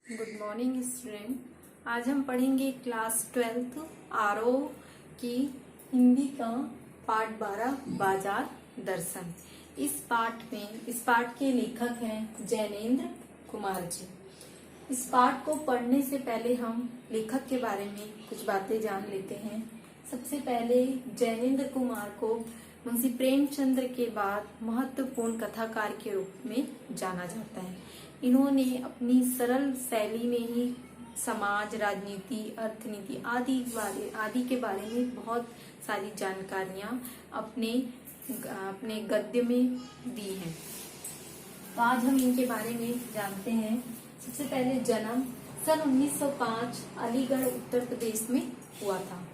Good morning student. आज हम पढ़ेंगे क्लास 12 आरओ की हिंदी का पाठ 12 बाजार दर्शन। इस पाठ के लेखक हैं जैनेन्द्र कुमार जी। इस पाठ को पढ़ने से पहले हम लेखक के बारे में कुछ बातें जान लेते हैं। सबसे पहले जैनेन्द्र कुमार को मुंशी प्रेमचंद्र के बाद महत्वपूर्ण कथाकार के रूप में जाना जाता है। इन्होंने अपनी सरल शैली में ही समाज, राजनीति, अर्थनीति आदि के बारे में बहुत सारी जानकारियां अपने गद्य में दी हैं। तो आज हम इनके बारे में जानते हैं। सबसे पहले जन्म सन 1905 अलीगढ़ उत्तर प्रदेश में हुआ था।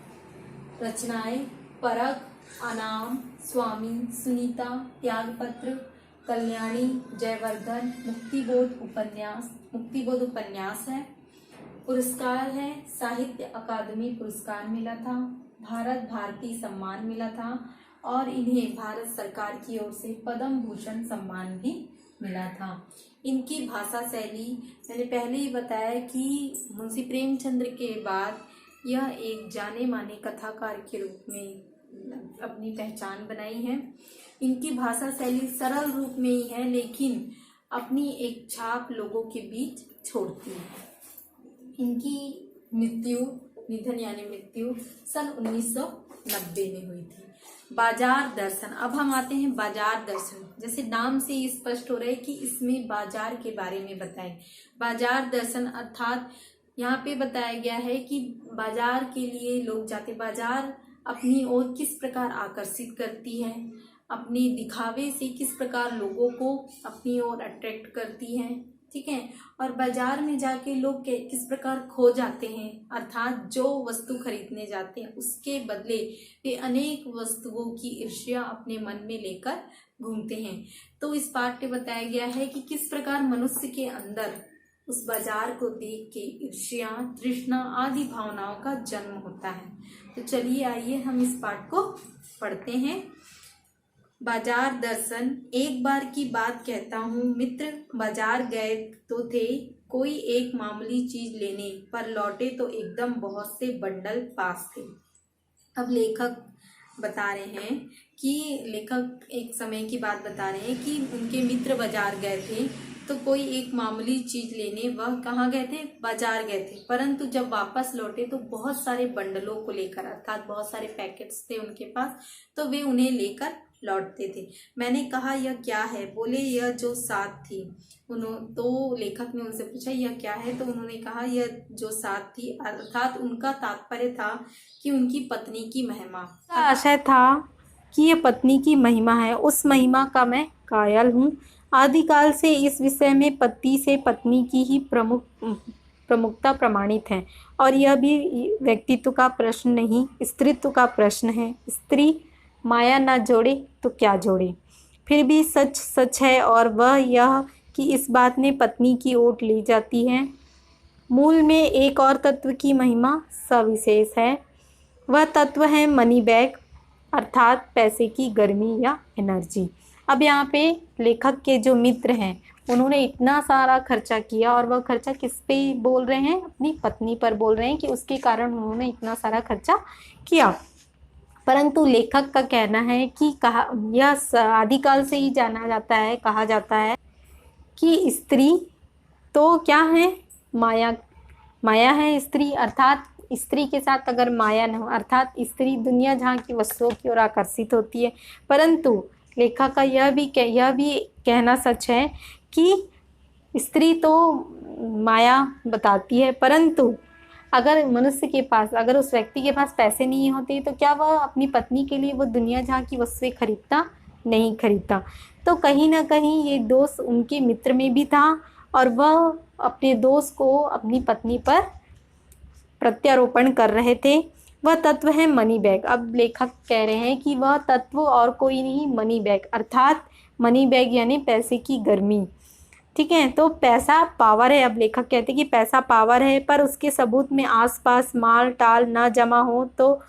रचनाएं परख, अनाम, स्वामी, सुनीता, त्यागपत्र, कल्याणी, जयवर्धन, मुक्तिबोध उपन्यास है। पुरस्कार है साहित्य अकादमी पुरस्कार मिला था, भारत भारती सम्मान मिला था और इन्हें भारत सरकार की ओर से पद्म भूषण सम्मान भी मिला था। इनकी भाषा शैली मैंने पहले ही बताया कि मुंशी प्रेमचंद्र के बाद यह एक जाने माने कथाकार के रूप में अपनी पहचान बनाई है। इनकी भाषा शैली सरल रूप में ही है, लेकिन अपनी एक छाप लोगों के बीच छोड़ती है। इनकी मृत्यु सन 1990 में हुई थी। बाजार दर्शन। अब हम आते हैं बाजार दर्शन। जैसे नाम से ही स्पष्ट हो रहा है कि इसमें बाजार के बारे में बताएं। बाजार दर्शन अर्थात यहाँ पे बताया गया है कि बाजार के लिए लोग जाते, बाजार अपनी ओर किस प्रकार आकर्षित करती है, अपने दिखावे से किस प्रकार लोगों को अपनी ओर अट्रैक्ट करती है, ठीक है। और बाजार में जाके लोग किस प्रकार खो जाते हैं, अर्थात जो वस्तु खरीदने जाते हैं उसके बदले वे अनेक वस्तुओं की ईर्ष्या अपने मन में लेकर घूमते हैं। तो इस पाठ में बताया गया है कि किस प्रकार मनुष्य के अंदर उस बाजार को देख के ईर्ष्या, तृष्णा आदि भावनाओं का जन्म होता है। तो चलिए आइए हम इस पाठ को पढ़ते हैं। बाजार दर्शन। एक बार की बात कहता हूँ, मित्र बाजार गए तो थे कोई एक मामूली चीज लेने, पर लौटे तो एकदम बहुत से बंडल पास थे। अब लेखक एक समय की बात बता रहे हैं कि उनके मित्र बाजार गए थे तो कोई एक मामूली चीज लेने वह कहाँ गए थे, बाजार गए थे, परंतु जब वापस लौटे तो बहुत सारे बंडलों को लेकर, अर्थात बहुत सारे पैकेट्स थे उनके पास, तो वे उन्हें लेकर लौटते थे। मैंने कहा यह क्या है? बोले यह जो साथ थी। तो लेखक ने उनसे पूछा यह क्या है? तो उन्होंने कहा यह जो साथ थी, अर्थात उनका तात्पर्य था कि उनकी पत्नी की महिमा। आशय था कि यह पत्नी की महिमा है, उस महिमा का मैं कायल हूँ। आदिकाल से इस विषय में पति से पत्नी की ही प्रमुखता प्रमाणित है, और यह भी व्यक्तित्व का प्रश्न नहीं, स्त्रीत्व का प्रश्न है। स्त्री माया ना जोड़े तो क्या जोड़े। फिर भी सच सच है, और वह यह कि इस बात में पत्नी की ओट ली जाती है। मूल में एक और तत्व की महिमा सविशेष है। वह तत्व है मनी बैग, अर्थात पैसे की गर्मी या एनर्जी। अब यहाँ पे लेखक के जो मित्र हैं उन्होंने इतना सारा खर्चा किया, और वह खर्चा किस पे बोल रहे हैं? अपनी पत्नी पर बोल रहे हैं कि उसके कारण उन्होंने इतना सारा खर्चा किया। परंतु लेखक का कहना है कि यह आदिकाल से ही कहा जाता है कि स्त्री तो क्या है? माया है स्त्री, अर्थात स्त्री के साथ अगर माया न हो, अर्थात स्त्री दुनिया जहाँ की वस्तुओं की ओर आकर्षित होती है। परंतु लेखक का यह भी कहना सच है कि स्त्री तो माया बताती है, परंतु अगर उस व्यक्ति के पास पैसे नहीं होते तो क्या वह अपनी पत्नी के लिए वो दुनिया जहाँ की वस्तुएं नहीं खरीदता। तो कहीं ना कहीं ये दोष उनके मित्र में भी था, और वह अपने दोष को अपनी पत्नी पर प्रत्यारोपण कर रहे थे। वह तत्व है मनी बैग। अब लेखक कह रहे हैं कि वह तत्व और कोई नहीं, मनी बैग, अर्थात मनी बैग यानी पैसे की गर्मी, ठीक है। तो पैसा पावर है। अब लेखक कहते हैं कि पैसा पावर है, पर उसके सबूत में आसपास माल टाल ना जमा हो तो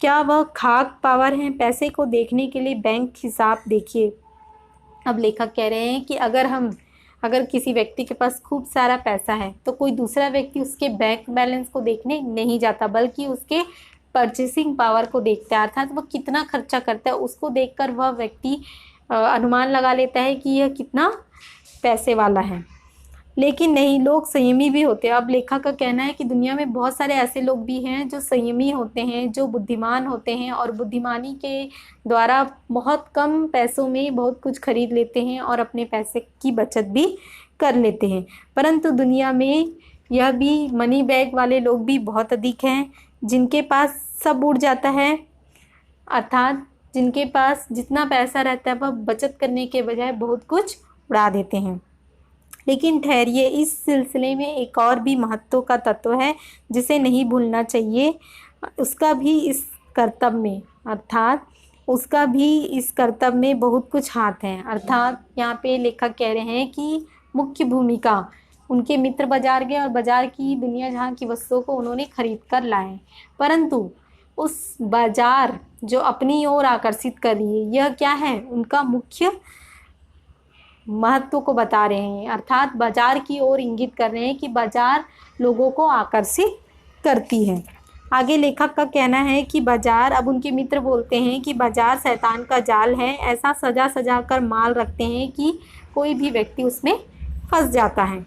क्या वह खाक पावर है? पैसे को देखने के लिए बैंक हिसाब देखिए। अब लेखक कह रहे हैं कि अगर हम अगर किसी व्यक्ति के पास खूब सारा पैसा है तो कोई दूसरा व्यक्ति उसके बैंक बैलेंस को देखने नहीं जाता, बल्कि उसके परचेसिंग पावर को देखता है, अर्थात वो कितना खर्चा करता है उसको देखकर वह व्यक्ति अनुमान लगा लेता है कि यह कितना पैसे वाला है। लेकिन नहीं, लोग संयमी भी होते हैं। अब लेखक का कहना है कि दुनिया में बहुत सारे ऐसे लोग भी हैं जो संयमी होते हैं, जो बुद्धिमान होते हैं और बुद्धिमानी के द्वारा बहुत कम पैसों में बहुत कुछ खरीद लेते हैं और अपने पैसे की बचत भी कर लेते हैं। परंतु दुनिया में यह भी मनी बैग वाले लोग भी बहुत अधिक हैं, जिनके पास सब उड़ जाता है, अर्थात जिनके पास जितना पैसा रहता है वह बचत करने के बजाय बहुत कुछ उड़ा देते हैं। लेकिन ठहरिए, इस सिलसिले में एक और भी महत्व का तत्व है जिसे नहीं भूलना चाहिए। उसका भी इस कर्तव्य में, अर्थात उसका भी इस कर्तव्य में बहुत कुछ हाथ है। अर्थात यहाँ पे लेखक कह रहे हैं कि मुख्य भूमिका उनके मित्र बाजार गए और बाजार की दुनिया जहाँ की वस्तुओं को उन्होंने खरीद कर लाए, परंतु उस बाजार जो अपनी ओर आकर्षित कर रही है, यह क्या है, उनका मुख्य महत्व को बता रहे हैं। अर्थात बाजार की ओर इंगित कर रहे हैं कि बाजार लोगों को आकर्षित करती है। आगे लेखक का कहना है कि बाजार, अब उनके मित्र बोलते हैं कि बाजार शैतान का जाल है, ऐसा सजा सजा कर माल रखते हैं कि कोई भी व्यक्ति उसमें फंस जाता है।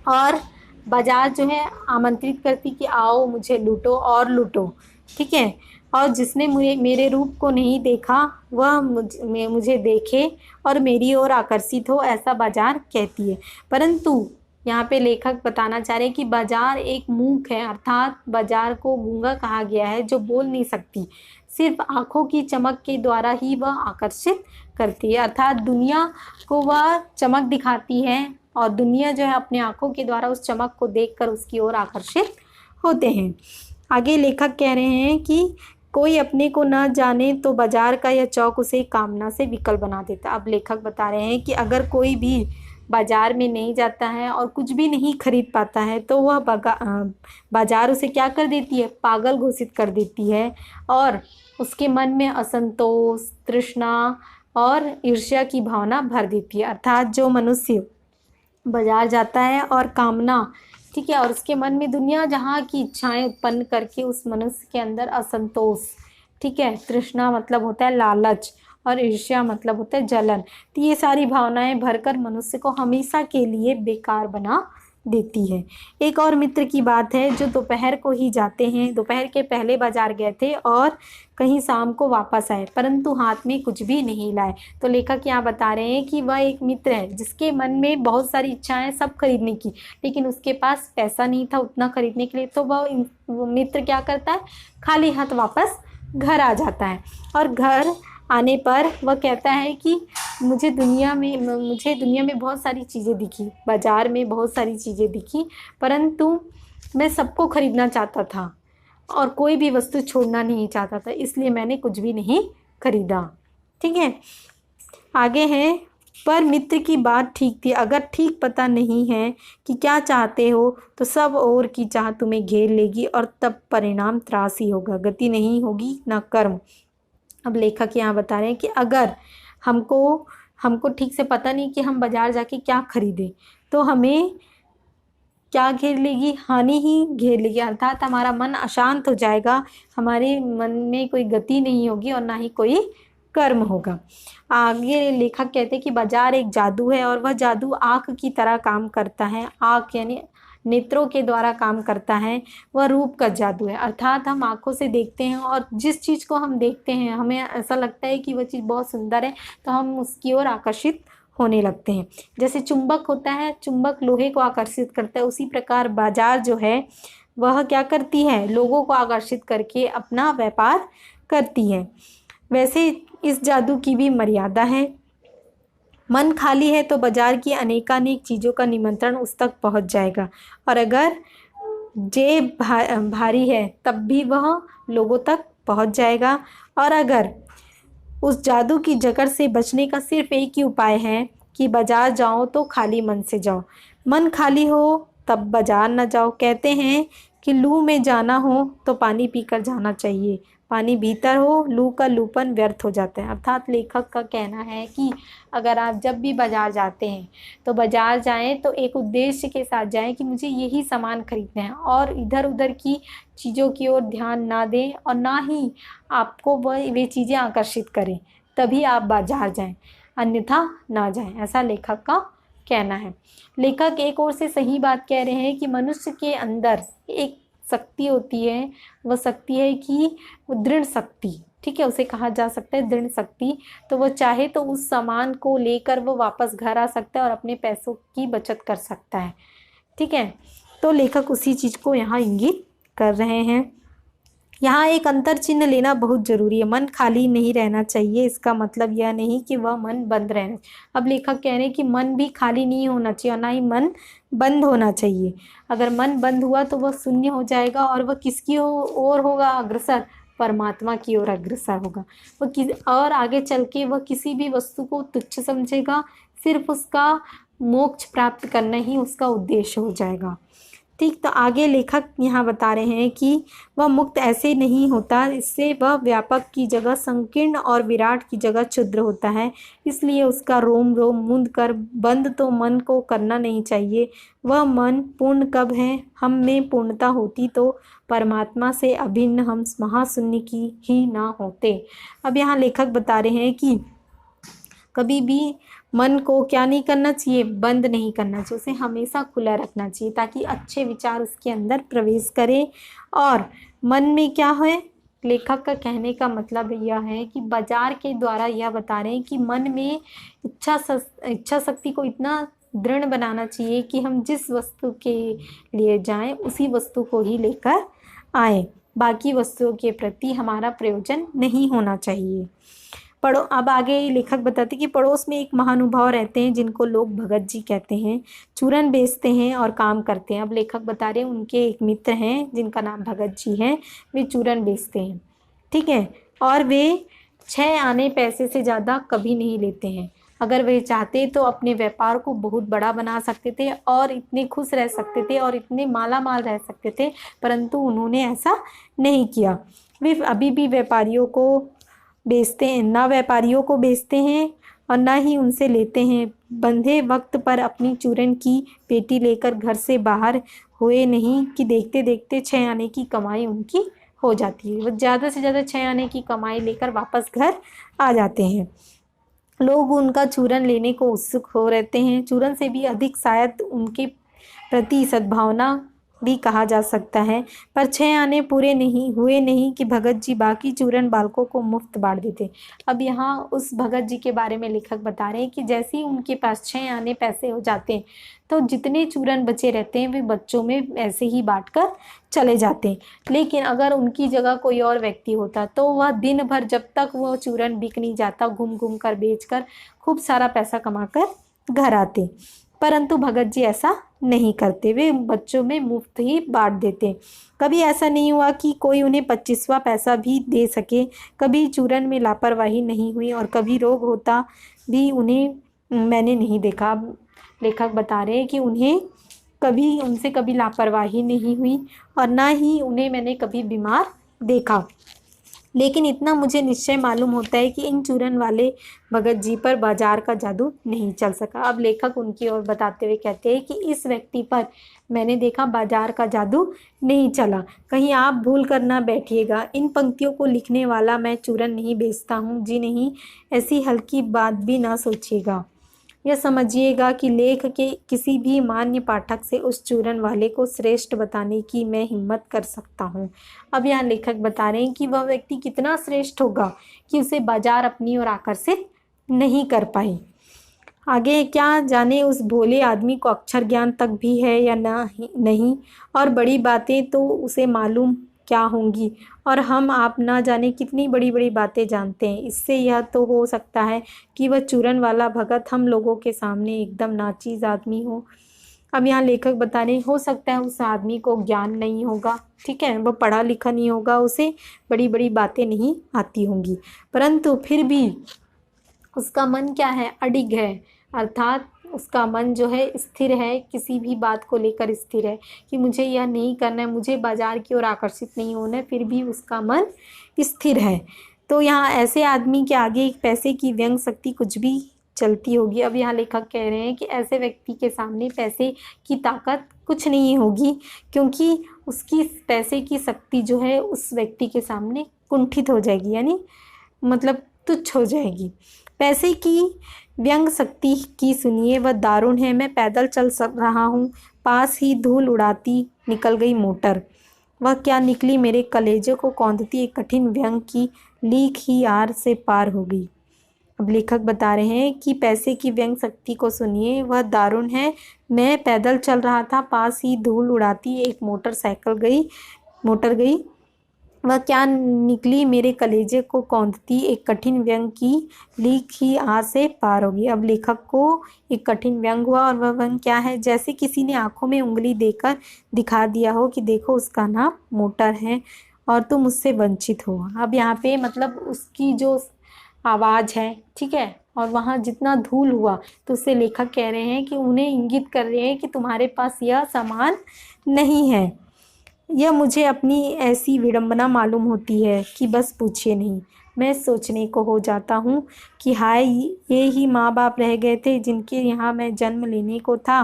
और बाजार जो है आमंत्रित करती कि आओ मुझे लूटो और लूटो, ठीक है, और जिसने मेरे रूप को नहीं देखा वह मुझे देखे और मेरी ओर आकर्षित हो, ऐसा बाजार कहती है। परंतु यहाँ पे लेखक बताना चाह रहे हैं कि बाजार एक मूक है, अर्थात बाजार को गूंगा कहा गया है, जो बोल नहीं सकती, सिर्फ आँखों की चमक के द्वारा ही वह आकर्षित करती है। अर्थात दुनिया को वह चमक दिखाती है और दुनिया जो है अपने आँखों के द्वारा उस चमक को देखकर उसकी ओर आकर्षित होते हैं। आगे लेखक कह रहे हैं कि कोई अपने को न जाने तो बाजार का यह चौक उसे कामना से विकल बना देता। अब लेखक बता रहे हैं कि अगर कोई भी बाजार में नहीं जाता है और कुछ भी नहीं खरीद पाता है तो वह बाजार उसे क्या कर देती है, पागल घोषित कर देती है और उसके मन में असंतोष, तृष्णा और ईर्ष्या की भावना भर देती है। अर्थात जो मनुष्य बाजार जाता है और कामना, ठीक है, और उसके मन में दुनिया जहाँ की इच्छाएं उत्पन्न करके उस मनुष्य के अंदर असंतोष, ठीक है, तृष्णा मतलब होता है लालच और ईर्ष्या मतलब होता है जलन, तो ये सारी भावनाएं भरकर मनुष्य को हमेशा के लिए बेकार बना देती है। एक और मित्र की बात है जो दोपहर को ही जाते हैं, दोपहर के पहले बाजार गए थे और कहीं शाम को वापस आए, परंतु हाथ में कुछ भी नहीं लाए। तो लेखक यहाँ बता रहे हैं कि वह एक मित्र है जिसके मन में बहुत सारी इच्छाएं सब खरीदने की, लेकिन उसके पास पैसा नहीं था उतना खरीदने के लिए, तो वह मित्र क्या करता है, खाली हाथ वापस घर आ जाता है। और घर आने पर वह कहता है कि मुझे दुनिया में बहुत सारी चीज़ें दिखी, बाज़ार में बहुत सारी चीज़ें दिखी, परंतु मैं सबको खरीदना चाहता था और कोई भी वस्तु छोड़ना नहीं चाहता था, इसलिए मैंने कुछ भी नहीं खरीदा। ठीक है, आगे है, पर मित्र की बात ठीक थी। अगर ठीक पता नहीं है कि क्या चाहते हो तो सब और की चाह तुम्हें घेर लेगी और तब परिणाम त्रास ही होगा, गति नहीं होगी ना कर्म। अब लेखक यहाँ बता रहे हैं कि अगर हमको ठीक से पता नहीं कि हम बाज़ार जाके क्या खरीदें तो हमें क्या घेर लेगी, हानि ही घेर लेगी, अर्थात हमारा मन अशांत हो जाएगा, हमारे मन में कोई गति नहीं होगी और ना ही कोई कर्म होगा। आगे लेखक कहते हैं कि बाज़ार एक जादू है और वह जादू आँख की तरह काम करता है। आँख यानी नेत्रों के द्वारा काम करता है, वह रूप का जादू है, अर्थात हम आँखों से देखते हैं और जिस चीज़ को हम देखते हैं हमें ऐसा लगता है कि वह चीज़ बहुत सुंदर है तो हम उसकी ओर आकर्षित होने लगते हैं। जैसे चुंबक होता है, चुंबक लोहे को आकर्षित करता है, उसी प्रकार बाज़ार जो है वह क्या करती है, लोगों को आकर्षित करके अपना व्यापार करती है। वैसे इस जादू की भी मर्यादा है। मन खाली है तो बाजार की अनेकानेक चीज़ों का निमंत्रण उस तक पहुंच जाएगा और अगर जेब भारी है तब भी वह लोगों तक पहुंच जाएगा। और अगर उस जादू की जकड़ से बचने का सिर्फ एक ही उपाय है कि बाजार जाओ तो खाली मन से जाओ, मन खाली हो तब बाजार न जाओ। कहते हैं कि लू में जाना हो तो पानी पीकर जाना चाहिए, पानी भीतर हो, लू का लूपन व्यर्थ हो जाता है। अर्थात लेखक का कहना है कि अगर आप जब भी बाजार जाते हैं तो बाजार जाएं तो एक उद्देश्य के साथ जाएं कि मुझे यही सामान खरीदना है, और इधर उधर की चीज़ों की ओर ध्यान ना दें और ना ही आपको वे चीज़ें आकर्षित करें, तभी आप बाजार जाएं, अन्यथा ना जाएं। ऐसा लेखक का कहना है। लेखक एक ओर से सही बात कह रहे हैं कि मनुष्य के अंदर एक शक्ति होती है, वह शक्ति है कि वो दृढ़ शक्ति, ठीक है, उसे कहा जा सकता है दृढ़ शक्ति। तो वो चाहे तो उस सामान को लेकर वो वापस घर आ सकता है और अपने पैसों की बचत कर सकता है, ठीक है। तो लेखक उसी चीज़ को यहाँ इंगित कर रहे हैं। यहाँ एक अंतर चिन्ह लेना बहुत जरूरी है। मन खाली नहीं रहना चाहिए, इसका मतलब यह नहीं कि वह मन बंद रहना। अब लेखक कह रहे हैं कि मन भी खाली नहीं होना चाहिए और ना ही मन बंद होना चाहिए। अगर मन बंद हुआ तो वह शून्य हो जाएगा और वह किसकी ओर होगा अग्रसर? परमात्मा की ओर अग्रसर होगा। और आगे चल के वह किसी भी वस्तु को तुच्छ समझेगा, सिर्फ उसका मोक्ष प्राप्त करना ही उसका उद्देश्य हो जाएगा, ठीक। तो आगे लेखक यहाँ बता रहे हैं कि वह मुक्त ऐसे नहीं होता, इससे वह व्यापक की जगह संकीर्ण और विराट की जगह क्षुद्र होता है। इसलिए उसका रोम रोम मूंद कर बंद तो मन को करना नहीं चाहिए। वह मन पूर्ण कब है? हम में पूर्णता होती तो परमात्मा से अभिन्न हम महाशून्य की ही ना होते। अब यहाँ लेखक बता रहे हैं कि कभी भी मन को क्या नहीं करना चाहिए? बंद नहीं करना चाहिए, उसे हमेशा खुला रखना चाहिए ताकि अच्छे विचार उसके अंदर प्रवेश करें। और मन में क्या है? लेखक का कहने का मतलब यह है कि बाजार के द्वारा यह बता रहे हैं कि मन में इच्छा शक्ति को इतना दृढ़ बनाना चाहिए कि हम जिस वस्तु के लिए जाएं उसी वस्तु को ही लेकर आए, बाकी वस्तुओं के प्रति हमारा प्रयोजन नहीं होना चाहिए। अब आगे लेखक बताते कि पड़ोस में एक महानुभाव रहते हैं जिनको लोग भगत जी कहते हैं। चूरन बेचते हैं और काम करते हैं। अब लेखक बता रहे हैं उनके एक मित्र हैं जिनका नाम भगत जी है, वे चूरन बेचते हैं, ठीक है, और वे 6 आने पैसे से ज़्यादा कभी नहीं लेते हैं। अगर वे चाहते तो अपने व्यापार को बहुत बड़ा बना सकते थे और इतने खुश रह सकते थे और इतने माला माल रह सकते थे, परंतु उन्होंने ऐसा नहीं किया। वे अभी भी व्यापारियों को बेचते हैं, ना व्यापारियों को बेचते हैं और ना ही उनसे लेते हैं। बंधे वक्त पर अपनी चूरन की पेटी लेकर घर से बाहर हुए नहीं कि देखते देखते 6 आने की कमाई उनकी हो जाती है। वो ज़्यादा से ज़्यादा 6 आने की कमाई लेकर वापस घर आ जाते हैं। लोग उनका चूरन लेने को उत्सुक हो रहते हैं। चूरन से भी अधिक शायद उनके प्रति सद्भावना भी कहा जा सकता है। पर 6 आने पूरे नहीं हुए नहीं कि भगत जी बाकी चूरन बालकों को मुफ्त बांट देते। अब यहाँ उस भगत जी के बारे में लेखक बता रहे हैं कि जैसे ही उनके पास 6 आने पैसे हो जाते हैं तो जितने चूरन बचे रहते हैं वे बच्चों में ऐसे ही बांट कर चले जाते हैं। लेकिन अगर उनकी जगह कोई और व्यक्ति होता तो वह दिन भर जब तक वो चूरन बिक नहीं जाता घूम घूम कर बेचकर खूब सारा पैसा कमाकर घर आते। परंतु भगत जी ऐसा नहीं करते, वे बच्चों में मुफ्त ही बांट देते। कभी ऐसा नहीं हुआ कि कोई उन्हें 25वां पैसा भी दे सके। कभी चूरन में लापरवाही नहीं हुई और कभी रोग होता भी उन्हें मैंने नहीं देखा। लेखक बता रहे हैं कि उनसे कभी लापरवाही नहीं हुई और ना ही उन्हें मैंने कभी बीमार देखा। लेकिन इतना मुझे निश्चय मालूम होता है कि इन चूरन वाले भगत जी पर बाजार का जादू नहीं चल सका। अब लेखक उनकी ओर बताते हुए कहते हैं कि इस व्यक्ति पर मैंने देखा बाजार का जादू नहीं चला, कहीं आप भूल कर ना बैठिएगा। इन पंक्तियों को लिखने वाला मैं चूरन नहीं बेचता हूँ, जी नहीं, ऐसी हल्की बात भी ना सोचिएगा। यह समझिएगा कि लेख के किसी भी मान्य पाठक से उस चूरन वाले को श्रेष्ठ बताने की मैं हिम्मत कर सकता हूँ। अब यहाँ लेखक बता रहे हैं कि वह व्यक्ति कितना श्रेष्ठ होगा कि उसे बाजार अपनी ओर आकर्षित नहीं कर पाई। आगे क्या जाने उस भोले आदमी को अक्षर ज्ञान तक भी है या नहीं, और बड़ी बातें तो उसे मालूम क्या होंगी और हम आप ना जाने कितनी बड़ी बड़ी बातें जानते हैं। इससे यह तो हो सकता है कि वह चूरन वाला भगत हम लोगों के सामने एकदम नाचीज आदमी हो। अब यहाँ लेखक बता रहे हो सकता है उस आदमी को ज्ञान नहीं होगा, ठीक है, वह पढ़ा लिखा नहीं होगा, उसे बड़ी बड़ी बातें नहीं आती होंगी, परंतु फिर भी उसका मन क्या है? अडिग है, अर्थात उसका मन जो है स्थिर है, किसी भी बात को लेकर स्थिर है कि मुझे यह नहीं करना है, मुझे बाजार की ओर आकर्षित नहीं होना है, फिर भी उसका मन स्थिर है। तो यहाँ ऐसे आदमी के आगे एक पैसे की व्यंग शक्ति कुछ भी चलती होगी। अब यहाँ लेखक कह रहे हैं कि ऐसे व्यक्ति के सामने पैसे की ताकत कुछ नहीं होगी, क्योंकि उसकी पैसे की शक्ति जो है उस व्यक्ति के सामने कुंठित हो जाएगी, यानी मतलब तुच्छ हो जाएगी। पैसे की व्यंग शक्ति की सुनिए, वह दारुण है। मैं पैदल चल रहा हूँ, पास ही धूल उड़ाती निकल गई मोटर। वह क्या निकली, मेरे कलेजे को कौंधती एक कठिन व्यंग की लीक ही आर से पार हो गई। अब लेखक बता रहे हैं कि पैसे की व्यंग शक्ति को सुनिए, वह दारुण है। मैं पैदल चल रहा था, पास ही धूल उड़ाती एक मोटर गई। वह क्या निकली, मेरे कलेजे को कौंधती एक कठिन व्यंग की लीक ही आर से पार होगी। अब लेखक को एक कठिन व्यंग हुआ, और वह व्यंग क्या है, जैसे किसी ने आंखों में उंगली देकर दिखा दिया हो कि देखो उसका नाम मोटर है और तुम उससे वंचित हो। अब यहाँ पे मतलब उसकी जो आवाज़ है, ठीक है, और वहाँ जितना धूल हुआ, तो उससे लेखक कह रहे हैं कि उन्हें इंगित कर रहे हैं कि तुम्हारे पास यह सामान नहीं है। यह मुझे अपनी ऐसी विडंबना मालूम होती है कि बस पूछिए नहीं। मैं सोचने को हो जाता हूँ कि हाय, ये ही माँ बाप रह गए थे जिनके यहाँ मैं जन्म लेने को था।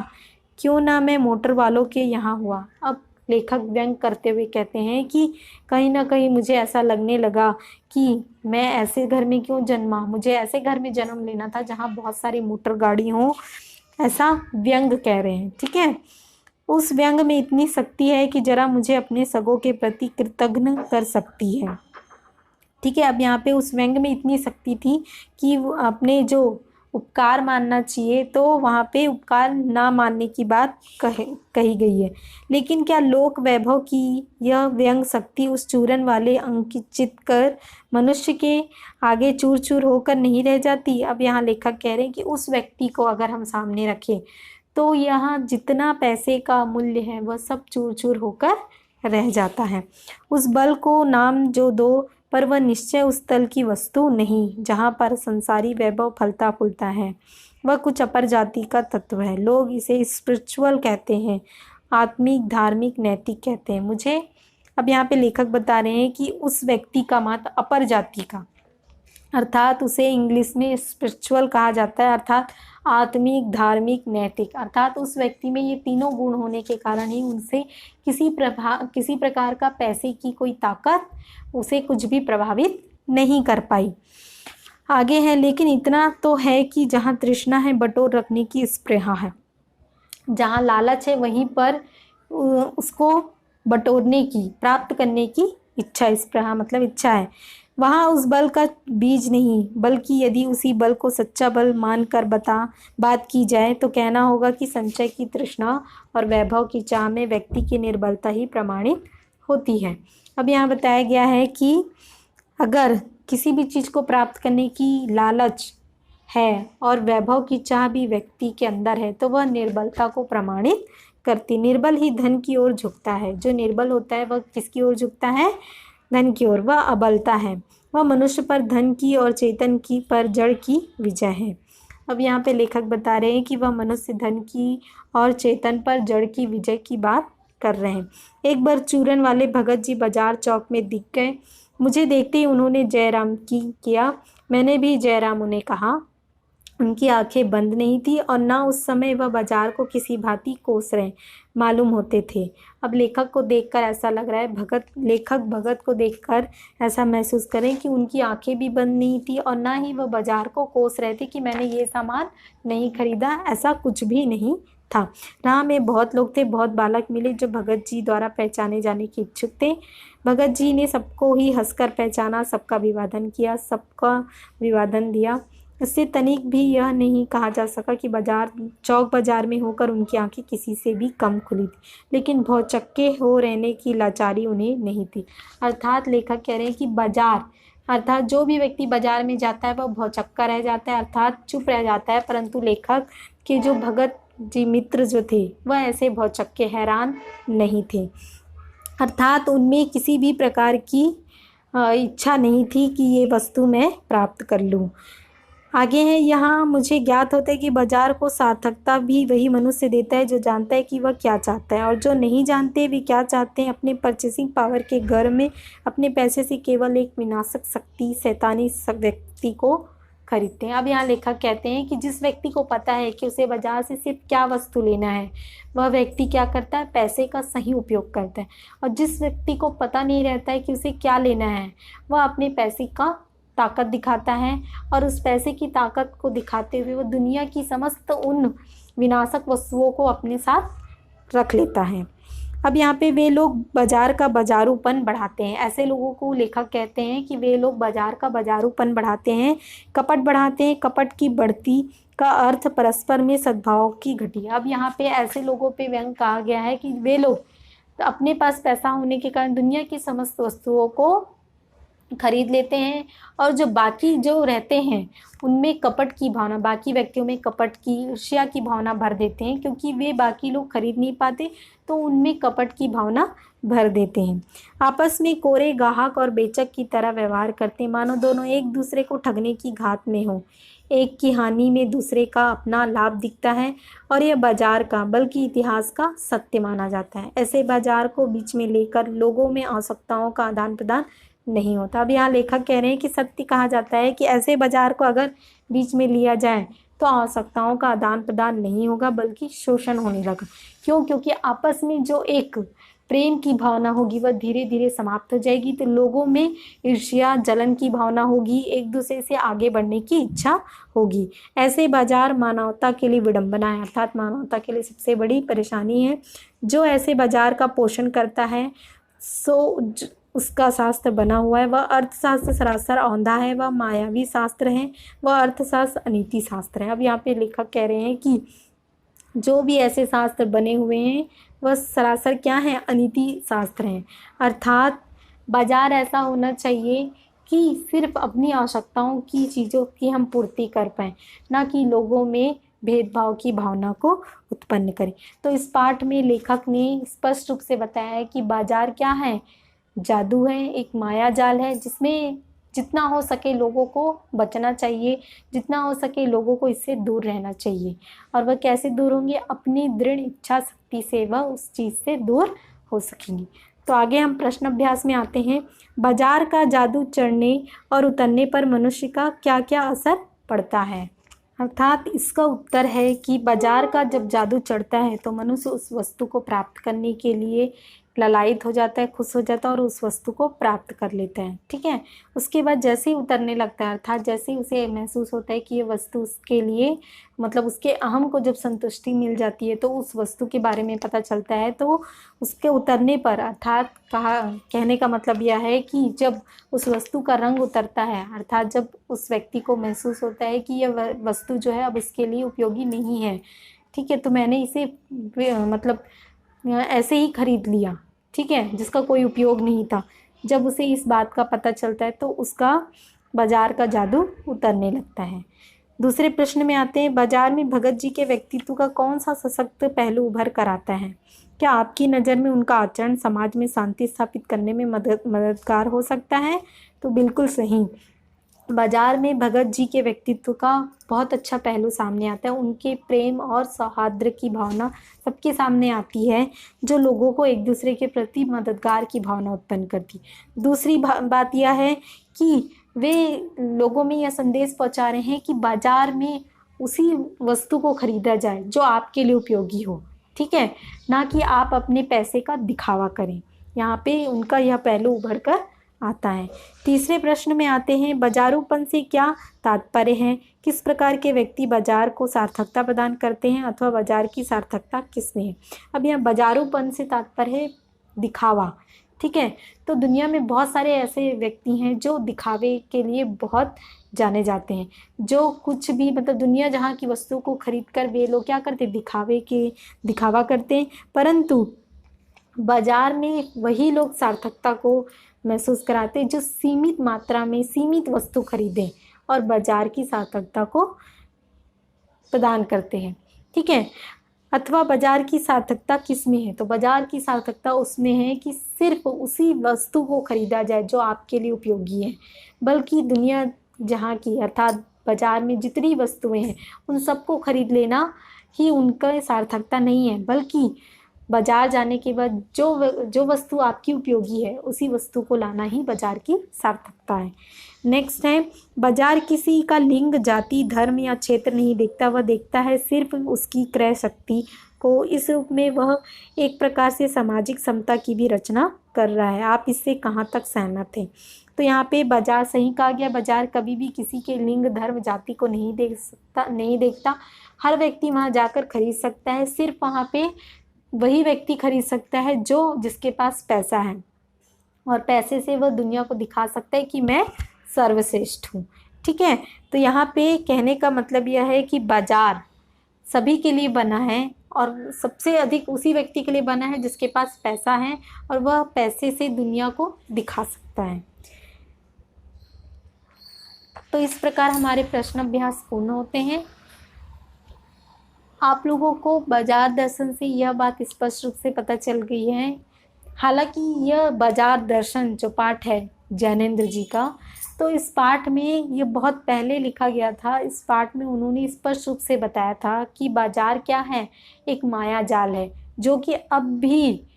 क्यों ना मैं मोटर वालों के यहाँ हुआ। अब लेखक व्यंग करते हुए कहते हैं कि कहीं ना कहीं मुझे ऐसा लगने लगा कि मैं ऐसे घर में क्यों जन्मा, मुझे ऐसे घर में जन्म लेना था जहाँ बहुत सारी मोटर गाड़ी हों। ऐसा व्यंग कह रहे हैं, ठीक है। उस व्यंग में इतनी शक्ति है कि जरा मुझे अपने सगों के प्रति कृतज्ञ कर सकती है, ठीक है। अब यहाँ पे उस व्यंग में इतनी शक्ति थी कि अपने जो उपकार मानना चाहिए, तो वहाँ पे उपकार ना मानने की बात कही गई है। लेकिन क्या लोक वैभव की यह व्यंग शक्ति उस चूरन वाले अंकित कर मनुष्य के आगे चूर चूर होकर नहीं रह जाती। अब यहाँ लेखक कह रहे हैं कि उस व्यक्ति को अगर हम सामने रखें, तो यहाँ जितना पैसे का मूल्य है वह सब चूर चूर होकर रह जाता है। उस बल को नाम जो दो, पर वह निश्चय उस तल की वस्तु नहीं जहाँ पर संसारी वैभव फलता फूलता है। वह कुछ अपर जाति का तत्व है। लोग इसे स्पिरिचुअल कहते हैं, आत्मिक, धार्मिक, नैतिक कहते हैं। मुझे अब यहाँ पे लेखक बता रहे हैं कि उस व्यक्ति का मत अपर जाति का, अर्थात उसे इंग्लिश में स्पिरिचुअल कहा जाता है, अर्थात आत्मिक, धार्मिक, नैतिक। अर्थात उस व्यक्ति में ये तीनों गुण होने के कारण ही उनसे किसी प्रकार का पैसे की कोई ताकत उसे कुछ भी प्रभावित नहीं कर पाई। आगे है, लेकिन इतना तो है कि जहाँ तृष्णा है बटोर रखने की स्पृहा है। जहाँ लालच है वहीं पर उसको बटोरने की, प्राप्त करने की इच्छा, स्पृहा मतलब इच्छा है। वहाँ उस बल का बीज नहीं, बल्कि यदि उसी बल को सच्चा बल मानकर बात की जाए तो कहना होगा कि संचय की तृष्णा और वैभव की चाह में व्यक्ति की निर्बलता ही प्रमाणित होती है। अब यहाँ बताया गया है कि अगर किसी भी चीज़ को प्राप्त करने की लालच है और वैभव की चाह भी व्यक्ति के अंदर है, तो वह निर्बलता को प्रमाणित करती। निर्बल ही धन की ओर झुकता है। जो निर्बल होता है वह किसकी ओर झुकता है, धन की ओर। वह अबलता है, वह मनुष्य पर धन की और चेतन की पर जड़ की विजय है। अब यहाँ पे लेखक बता रहे हैं कि वह मनुष्य धन की और चेतन पर जड़ की विजय की बात कर रहे हैं। एक बार चूरन वाले भगत जी बाजार चौक में दिख गए। मुझे देखते ही उन्होंने जयराम की किया। मैंने भी जयराम उन्हें कहा। उनकी आंखें बंद नहीं थी और ना उस समय वह बाजार को किसी भांति कोस रहे मालूम होते थे। अब लेखक को देखकर ऐसा लग रहा है, लेखक भगत को देखकर ऐसा महसूस करें कि उनकी आंखें भी बंद नहीं थी और ना ही वह बाजार को कोस रहे थे कि मैंने ये सामान नहीं खरीदा, ऐसा कुछ भी नहीं था। राह में बहुत लोग थे, बहुत बालक मिले जो भगत जी द्वारा पहचाने जाने के इच्छुक थे। भगत जी ने सबको ही हंसकर पहचाना, सबका अभिवादन किया, सबका अभिवादन दिया। इससे तनिक भी यह नहीं कहा जा सका कि चौक बाजार में होकर उनकी आंखें किसी से भी कम खुली थी, लेकिन भौचक्के हो रहने की लाचारी उन्हें नहीं थी। अर्थात लेखक कह रहे हैं कि बाजार, अर्थात जो भी व्यक्ति बाजार में जाता है वह भौचक्का रह जाता है, अर्थात चुप रह जाता है। परंतु लेखक के जो भगत जी मित्र जो थे वह ऐसे भौचक्के, हैरान नहीं थे। अर्थात उनमें किसी भी प्रकार की इच्छा नहीं थी कि ये वस्तु मैं प्राप्त कर लूँ। आगे है, यहाँ मुझे ज्ञात होता है कि बाजार को सार्थकता भी वही मनुष्य देता है जो जानता है कि वह क्या चाहता है, और जो नहीं जानते वे क्या चाहते हैं अपने परचेसिंग पावर के गर्व में अपने पैसे से केवल एक विनाशक शक्ति शैतानी व्यक्ति को खरीदते हैं। अब यहाँ लेखक कहते हैं कि जिस व्यक्ति को पता है कि उसे बाजार से सिर्फ क्या वस्तु लेना है, वह व्यक्ति क्या करता है, पैसे का सही उपयोग करता है। और जिस व्यक्ति को पता नहीं रहता है कि उसे क्या लेना है, वह अपने पैसे का ताकत दिखाता है, और उस पैसे की ताकत को दिखाते हुए वो दुनिया की समस्त उन विनाशक वस्तुओं को अपने साथ रख लेता है। अब यहाँ पे वे लोग बाजार का बाजारूपन बढ़ाते हैं। ऐसे लोगों को लेखक कहते हैं कि वे लोग बाजार का बाजारूपन बढ़ाते हैं, कपट बढ़ाते हैं। कपट की बढ़ती का अर्थ परस्पर में सद्भाव की घटिया। अब यहाँ पे ऐसे लोगों पे व्यंग कहा गया है कि वे लोग अपने पास पैसा होने के कारण दुनिया की समस्त वस्तुओं को खरीद लेते हैं, और जो बाकी जो रहते हैं उनमें कपट की भावना, बाकी व्यक्तियों में कपट की, ईर्ष्या की भावना भर देते हैं, क्योंकि वे बाकी लोग खरीद नहीं पाते तो उनमें कपट की भावना भर देते हैं। आपस में कोरे ग्राहक और बेचक की तरह व्यवहार करते हैं, मानो दोनों एक दूसरे को ठगने की घात में हो। एक की हानि में दूसरे का अपना लाभ दिखता है, और यह बाजार का बल्कि इतिहास का सत्य माना जाता है। ऐसे बाजार को बीच में लेकर लोगों में आवश्यकताओं का आदान प्रदान नहीं होता। अब यहाँ लेखक कह रहे हैं कि सत्य कहा जाता है कि ऐसे बाजार को अगर बीच में लिया जाए तो आवश्यकताओं का आदान प्रदान नहीं होगा बल्कि शोषण होने लगा। क्यों? क्योंकि आपस में जो एक प्रेम की भावना होगी वह धीरे धीरे समाप्त हो जाएगी, तो लोगों में ईर्ष्या जलन की भावना होगी, एक दूसरे से आगे बढ़ने की इच्छा होगी। ऐसे बाजार मानवता के लिए विडंबना है, अर्थात मानवता के लिए सबसे बड़ी परेशानी है। जो ऐसे बाजार का पोषण करता है सो उसका शास्त्र बना हुआ है, वह अर्थशास्त्र सरासर औंधा है, वह मायावी शास्त्र है, वह अर्थशास्त्र अनीति शास्त्र है। अब यहाँ पे लेखक कह रहे हैं कि जो भी ऐसे शास्त्र बने हुए हैं वह सरासर क्या है, अनीति शास्त्र हैं। अर्थात बाजार ऐसा होना चाहिए कि सिर्फ अपनी आवश्यकताओं की चीज़ों की हम पूर्ति कर पाएँ, ना कि लोगों में भेदभाव की भावना को उत्पन्न करें। तो इस पाठ में लेखक ने स्पष्ट रूप से बताया है कि बाजार क्या है, जादू है, एक माया जाल है, जिसमें जितना हो सके लोगों को बचना चाहिए, जितना हो सके लोगों को इससे दूर रहना चाहिए। और वह कैसे दूर होंगे? अपनी दृढ़ इच्छा शक्ति से वह उस चीज़ से दूर हो सकेंगे। तो आगे हम प्रश्न अभ्यास में आते हैं। बाजार का जादू चढ़ने और उतरने पर मनुष्य का क्या क्या असर पड़ता है? अर्थात इसका उत्तर है कि बाजार का जब जादू चढ़ता है तो मनुष्य उस वस्तु को प्राप्त करने के लिए ललायित हो जाता है, खुश हो जाता है और उस वस्तु को प्राप्त कर लेता है। ठीक है, उसके बाद जैसे ही उतरने लगता है, अर्थात जैसे ही उसे महसूस होता है कि ये वस्तु उसके लिए मतलब उसके अहम को जब संतुष्टि मिल जाती है तो उस वस्तु के बारे में पता चलता है, तो उसके उतरने पर अर्थात कहने का मतलब यह है कि जब उस वस्तु का रंग उतरता है, अर्थात जब उस व्यक्ति को महसूस होता है कि यह वस्तु जो है अब इसके लिए उपयोगी नहीं है, ठीक है, तो मैंने इसे मतलब ऐसे ही खरीद लिया, ठीक है, जिसका कोई उपयोग नहीं था। जब उसे इस बात का पता चलता है तो उसका बाजार का जादू उतरने लगता है। दूसरे प्रश्न में आते हैं, बाजार में भगत जी के व्यक्तित्व का कौन सा सशक्त पहलू उभर कर आता है? क्या आपकी नज़र में उनका आचरण समाज में शांति स्थापित करने में मददगार हो सकता है? तो बिल्कुल सही। बाजार में भगत जी के व्यक्तित्व का बहुत अच्छा पहलू सामने आता है। उनके प्रेम और सौहार्द की भावना सबके सामने आती है, जो लोगों को एक दूसरे के प्रति मददगार की भावना उत्पन्न करती। दूसरी बात यह है कि वे लोगों में यह संदेश पहुंचा रहे हैं कि बाजार में उसी वस्तु को खरीदा जाए जो आपके लिए उपयोगी हो, ठीक है, ना कि आप अपने पैसे का दिखावा करें। यहाँ पे उनका यह पहलू उभर कर आता है। तीसरे प्रश्न में आते हैं, बाजारूपन से क्या तात्पर्य है? किस प्रकार के व्यक्ति बाजार को सार्थकता प्रदान करते हैं अथवा बाजार की सार्थकता किसमें है? अब यहाँ बाजारूपन से तात्पर्य है दिखावा, ठीक है। तो दुनिया में बहुत सारे ऐसे व्यक्ति हैं जो दिखावे के लिए बहुत जाने जाते हैं, जो कुछ भी मतलब दुनिया जहाँ की वस्तुओं को खरीद कर वे लोग क्या करते, दिखावा करते हैं, परंतु बाजार में वही लोग सार्थकता को महसूस कराते हैं जो सीमित मात्रा में सीमित वस्तु खरीदें और बाजार की सार्थकता को प्रदान करते हैं, ठीक है। अथवा बाजार की सार्थकता किस में है? तो बाजार की सार्थकता उसमें है कि सिर्फ उसी वस्तु को खरीदा जाए जो आपके लिए उपयोगी है, बल्कि दुनिया जहाँ की अर्थात बाजार में जितनी वस्तुएं हैं उन सबको खरीद लेना ही उनका सार्थकता नहीं है, बल्कि बाजार जाने के बाद जो वस्तु आपकी उपयोगी है उसी वस्तु को लाना ही बाजार की सार्थकता है। नेक्स्ट है, बाजार किसी का लिंग, जाति, धर्म या क्षेत्र नहीं देखता, वह देखता है सिर्फ उसकी क्रय शक्ति को। इस रूप में वह एक प्रकार से सामाजिक समता की भी रचना कर रहा है। आप इससे कहाँ तक सहमत हैं? तो यहाँ पे बाजार सही कहा गया, बाजार कभी भी किसी के लिंग, धर्म, जाति को नहीं देखता। हर व्यक्ति वहाँ जाकर खरीद सकता है, सिर्फ वहाँ पे वही व्यक्ति खरीद सकता है जिसके पास पैसा है, और पैसे से वह दुनिया को दिखा सकता है कि मैं सर्वश्रेष्ठ हूँ। ठीक है, तो यहाँ पे कहने का मतलब यह है कि बाजार सभी के लिए बना है, और सबसे अधिक उसी व्यक्ति के लिए बना है जिसके पास पैसा है और वह पैसे से दुनिया को दिखा सकता है। तो इस प्रकार हमारे प्रश्न अभ्यास पूर्ण होते हैं। आप लोगों को बाजार दर्शन से यह बात स्पष्ट रूप से पता चल गई है। हालांकि यह बाजार दर्शन जो पाठ है जैनेंद्र जी का, तो इस पाठ में ये बहुत पहले लिखा गया था। इस पाठ में उन्होंने स्पष्ट रूप से बताया था कि बाजार क्या है, एक माया जाल है, जो कि अब भी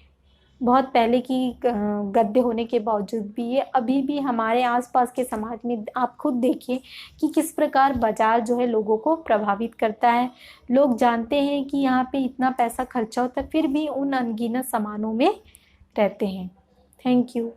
बहुत पहले की गद्य होने के बावजूद भी ये अभी भी हमारे आसपास के समाज में आप खुद देखिए कि किस प्रकार बाजार जो है लोगों को प्रभावित करता है। लोग जानते हैं कि यहाँ पे इतना पैसा खर्चा होता है, फिर भी उन अनगिनत सामानों में रहते हैं। Thank you.